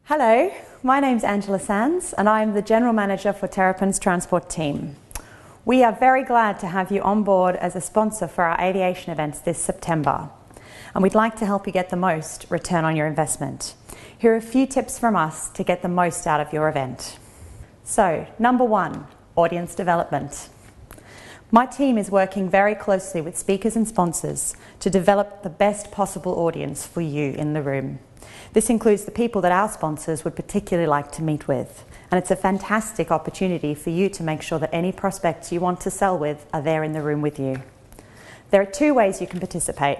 Hello, my name's Angela Sands and I'm the General Manager for Terrapin's Transport team. We are very glad to have you on board as a sponsor for our aviation events this September, and we'd like to help you get the most return on your investment. Here are a few tips from us to get the most out of your event. So, number one, audience development. My team is working very closely with speakers and sponsors to develop the best possible audience for you in the room. This includes the people that our sponsors would particularly like to meet with, and it's a fantastic opportunity for you to make sure that any prospects you want to sell with are there in the room with you. There are two ways you can participate.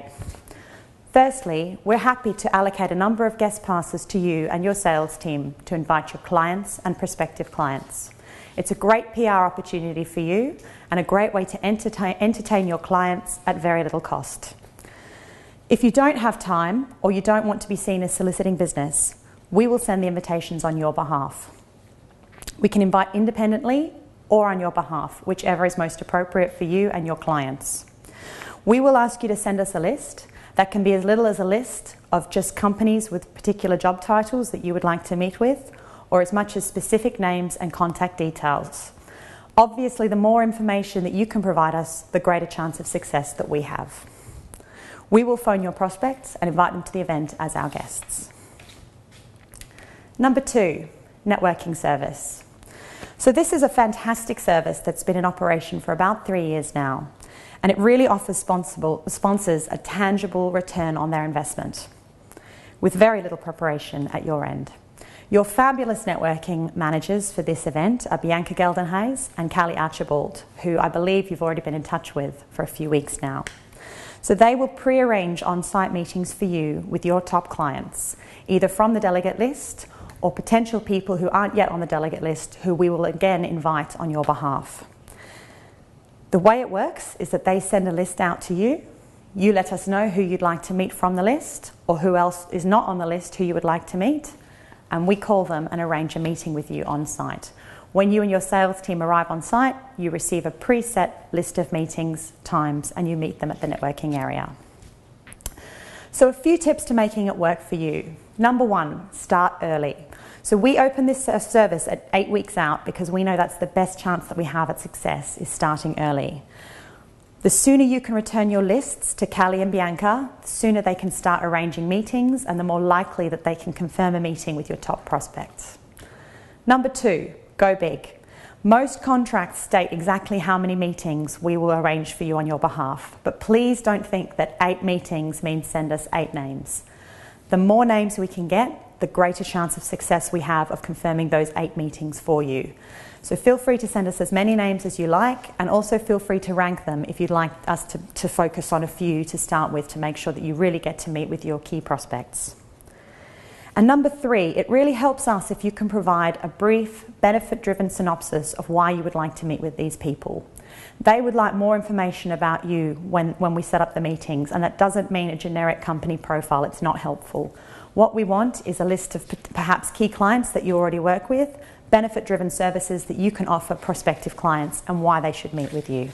Firstly, we're happy to allocate a number of guest passes to you and your sales team to invite your clients and prospective clients. It's a great PR opportunity for you and a great way to entertain your clients at very little cost. If you don't have time or you don't want to be seen as soliciting business, we will send the invitations on your behalf. We can invite independently or on your behalf, whichever is most appropriate for you and your clients. We will ask you to send us a list. That can be as little as a list of just companies with particular job titles that you would like to meet with, or as much as specific names and contact details. Obviously, the more information that you can provide us, the greater chance of success that we have. We will phone your prospects and invite them to the event as our guests. Number two, networking service. So this is a fantastic service that's been in operation for about 3 years now, and it really offers sponsors a tangible return on their investment with very little preparation at your end. Your fabulous networking managers for this event are Bianca Geldenhuys and Callie Archibald, who I believe you've already been in touch with for a few weeks now. So they will pre-arrange on-site meetings for you with your top clients, either from the delegate list or potential people who aren't yet on the delegate list who we will again invite on your behalf. The way it works is that they send a list out to you. You let us know who you'd like to meet from the list or who else is not on the list who you would like to meet, and we call them and arrange a meeting with you on site. When you and your sales team arrive on site, you receive a preset list of meetings, times, and you meet them at the networking area. So a few tips to making it work for you. Number one, start early. So we open this service at 8 weeks out because we know that's the best chance that we have at success, is starting early. The sooner you can return your lists to Callie and Bianca, the sooner they can start arranging meetings and the more likely that they can confirm a meeting with your top prospects. Number two, go big. Most contracts state exactly how many meetings we will arrange for you on your behalf, but please don't think that 8 meetings means send us 8 names. The more names we can get, the greater chance of success we have of confirming those 8 meetings for you. So feel free to send us as many names as you like, and also feel free to rank them if you'd like us to focus on a few to start with to make sure that you really get to meet with your key prospects. And number three, it really helps us if you can provide a brief, benefit-driven synopsis of why you would like to meet with these people. They would like more information about you when we set up the meetings, and that doesn't mean a generic company profile. It's not helpful. What we want is a list of perhaps key clients that you already work with, benefit-driven services that you can offer prospective clients, and why they should meet with you.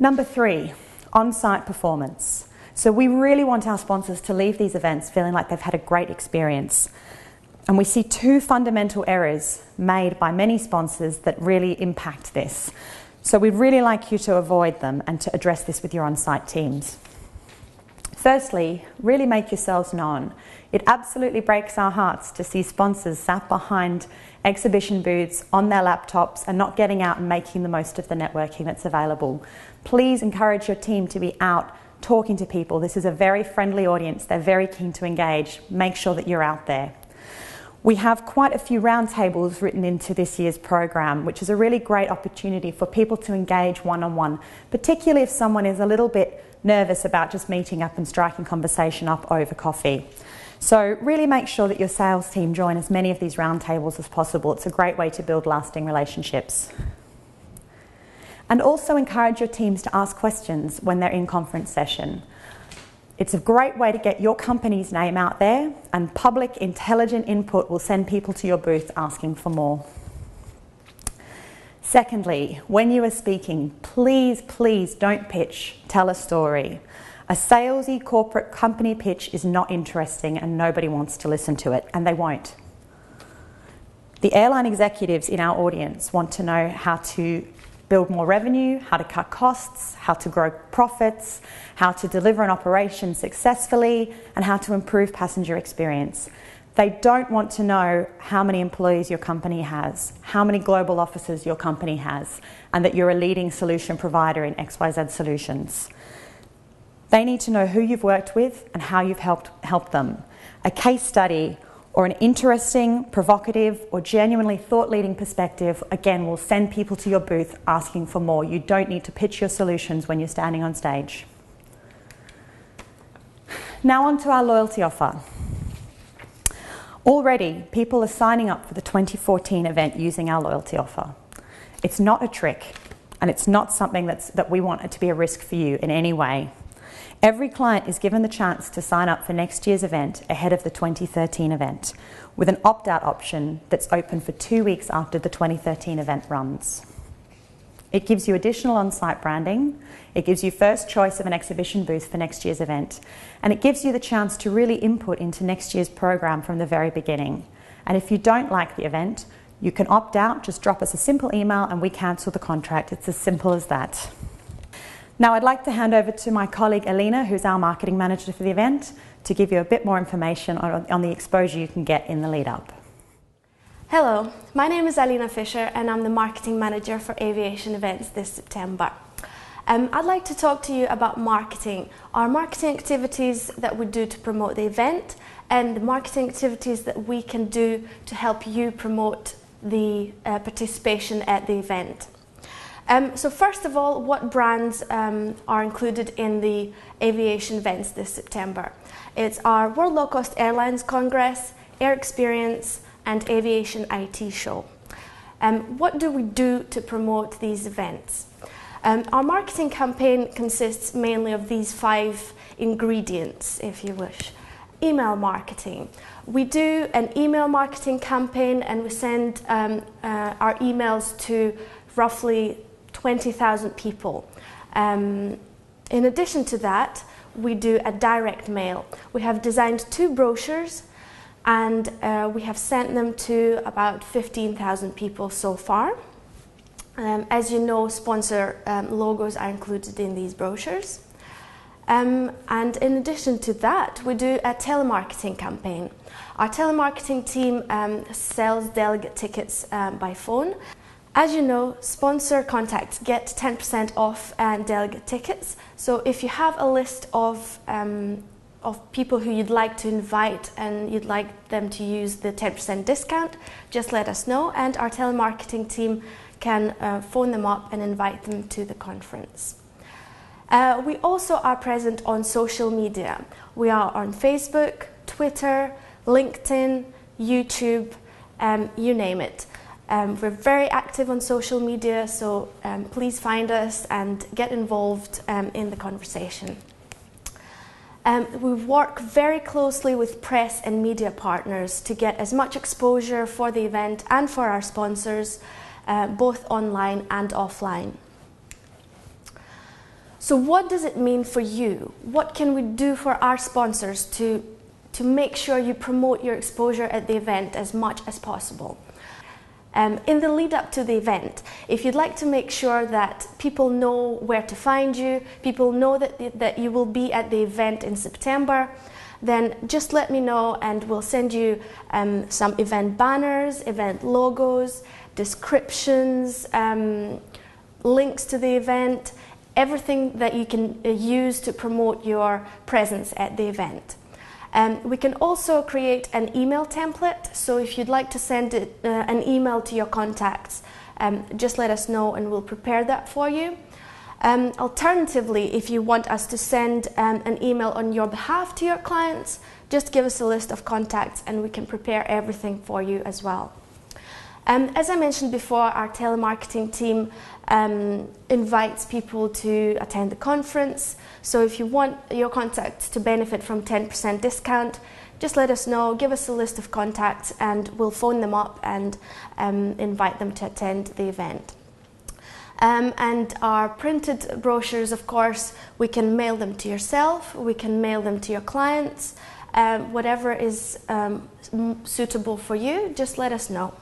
Number three, on-site performance. So we really want our sponsors to leave these events feeling like they've had a great experience. And we see 2 fundamental errors made by many sponsors that really impact this. So we'd really like you to avoid them and to address this with your on-site teams. Firstly, really make yourselves known. It absolutely breaks our hearts to see sponsors sat behind exhibition booths on their laptops and not getting out and making the most of the networking that's available. Please encourage your team to be out talking to people. This is a very friendly audience. They're very keen to engage. Make sure that you're out there. We have quite a few roundtables written into this year's program, which is a really great opportunity for people to engage one-on-one, particularly if someone is a little bit nervous about just meeting up and striking conversation up over coffee. So really make sure that your sales team join as many of these roundtables as possible. It's a great way to build lasting relationships. And also encourage your teams to ask questions when they're in conference session. It's a great way to get your company's name out there, and public, intelligent input will send people to your booth asking for more. Secondly, when you are speaking, please don't pitch, tell a story. A salesy corporate company pitch is not interesting and nobody wants to listen to it, and they won't. The airline executives in our audience want to know how to build more revenue, how to cut costs, how to grow profits, how to deliver an operation successfully, and how to improve passenger experience. They don't want to know how many employees your company has, how many global offices your company has, and that you're a leading solution provider in XYZ solutions. They need to know who you've worked with and how you've helped them. A case study or an interesting, provocative, or genuinely thought-leading perspective, again, will send people to your booth asking for more. You don't need to pitch your solutions when you're standing on stage. Now on to our loyalty offer. Already, people are signing up for the 2014 event using our loyalty offer. It's not a trick, and it's not something that we want it to be a risk for you in any way. Every client is given the chance to sign up for next year's event ahead of the 2013 event, with an opt-out option that's open for 2 weeks after the 2013 event runs. It gives you additional on-site branding, it gives you first choice of an exhibition booth for next year's event, and it gives you the chance to really input into next year's program from the very beginning. And if you don't like the event, you can opt out, just drop us a simple email and we cancel the contract. It's as simple as that. Now I'd like to hand over to my colleague Alina, who's our marketing manager for the event, to give you a bit more information on the exposure you can get in the lead up. Hello, my name is Alina Fisher and I'm the marketing manager for aviation events this September. I'd like to talk to you about marketing, our marketing activities that we do to promote the event and the marketing activities that we can do to help you promote the participation at the event. So first of all, what brands are included in the aviation events this September? It's our World Low Cost Airlines Congress, Air Experience and Aviation IT Show. What do we do to promote these events? Our marketing campaign consists mainly of these 5 ingredients, if you wish. Email marketing. We do an email marketing campaign and we send our emails to roughly 20,000 people. In addition to that, we do a direct mail. We have designed 2 brochures and we have sent them to about 15,000 people so far. As you know, sponsor logos are included in these brochures. And in addition to that, we do a telemarketing campaign. Our telemarketing team sells delegate tickets by phone. As you know, sponsor contacts get 10% off delegate tickets. So if you have a list of people who you'd like to invite and you'd like them to use the 10% discount, just let us know and our telemarketing team can phone them up and invite them to the conference. We also are present on social media. We are on Facebook, Twitter, LinkedIn, YouTube, you name it. We're very active on social media, so please find us and get involved in the conversation. We work very closely with press and media partners to get as much exposure for the event and for our sponsors, both online and offline. So what does it mean for you? What can we do for our sponsors to make sure you promote your exposure at the event as much as possible? In the lead up to the event, if you'd like to make sure that people know where to find you, people know that you will be at the event in September, then just let me know and we'll send you some event banners, event logos, descriptions, links to the event, everything that you can use to promote your presence at the event. We can also create an email template, so if you'd like to send an email to your contacts, just let us know and we'll prepare that for you. Alternatively, if you want us to send an email on your behalf to your clients, just give us a list of contacts and we can prepare everything for you as well. As I mentioned before, our telemarketing team invites people to attend the conference. So if you want your contacts to benefit from 10% discount, just let us know, give us a list of contacts and we'll phone them up and invite them to attend the event. And our printed brochures, of course, we can mail them to yourself, we can mail them to your clients, whatever is suitable for you, just let us know.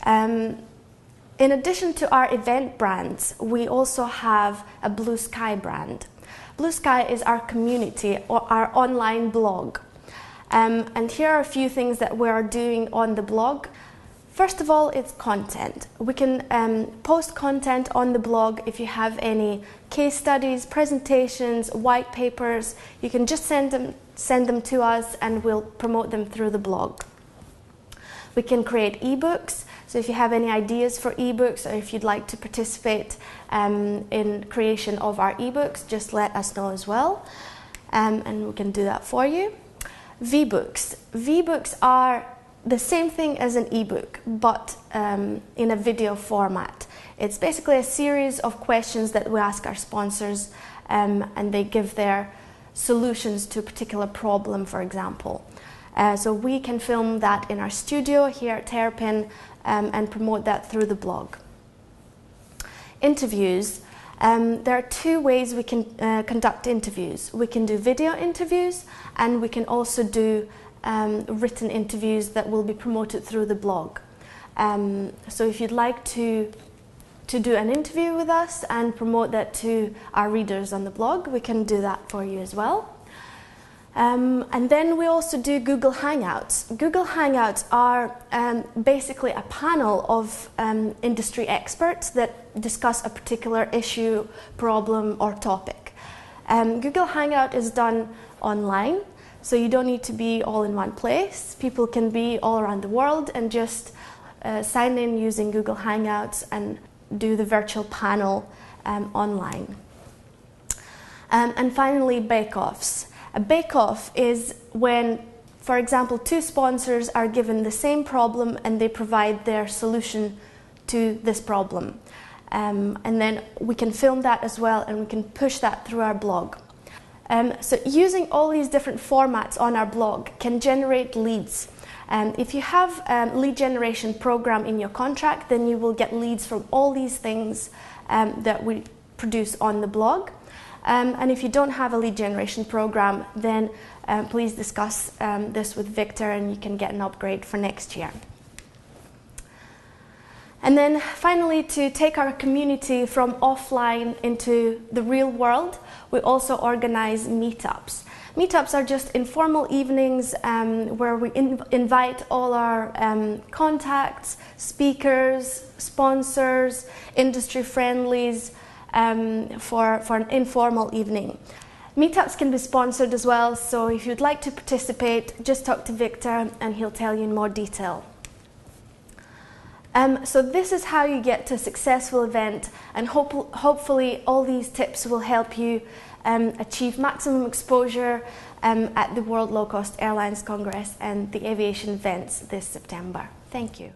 In addition to our event brands, we also have a Blue Sky brand. Blue Sky is our community, or our online blog. And here are a few things that we are doing on the blog. First of all, it's content. We can post content on the blog. If you have any case studies, presentations, white papers, you can just send them to us and we'll promote them through the blog. We can create ebooks. So if you have any ideas for ebooks, or if you'd like to participate in creation of our ebooks, just let us know as well, and we can do that for you. V-books. V-books are the same thing as an ebook, but in a video format. It's basically a series of questions that we ask our sponsors, and they give their solutions to a particular problem, for example. So we can film that in our studio here at Terrapin and promote that through the blog. Interviews. There are two ways we can conduct interviews. We can do video interviews, and we can also do written interviews that will be promoted through the blog. So if you'd like to do an interview with us and promote that to our readers on the blog, we can do that for you as well. And then we also do Google Hangouts. Google Hangouts are basically a panel of industry experts that discuss a particular issue, problem, or topic. Google Hangout is done online, so you don't need to be all in one place. People can be all around the world and just sign in using Google Hangouts and do the virtual panel online. And finally, bake-offs. A bake-off is when, for example, two sponsors are given the same problem and they provide their solution to this problem. And then we can film that as well, and we can push that through our blog. So using all these different formats on our blog can generate leads. If you have a lead generation program in your contract, then you will get leads from all these things that we produce on the blog. And if you don't have a lead generation program, then please discuss this with Victor, and you can get an upgrade for next year. And then finally, to take our community from offline into the real world, we also organize meetups. Meetups are just informal evenings where we invite all our contacts, speakers, sponsors, industry friendlies, for an informal evening. Meetups can be sponsored as well, so if you'd like to participate, just talk to Victor and he'll tell you in more detail. So this is how you get to a successful event, and hopefully all these tips will help you achieve maximum exposure at the World Low Cost Airlines Congress and the aviation events this September. Thank you.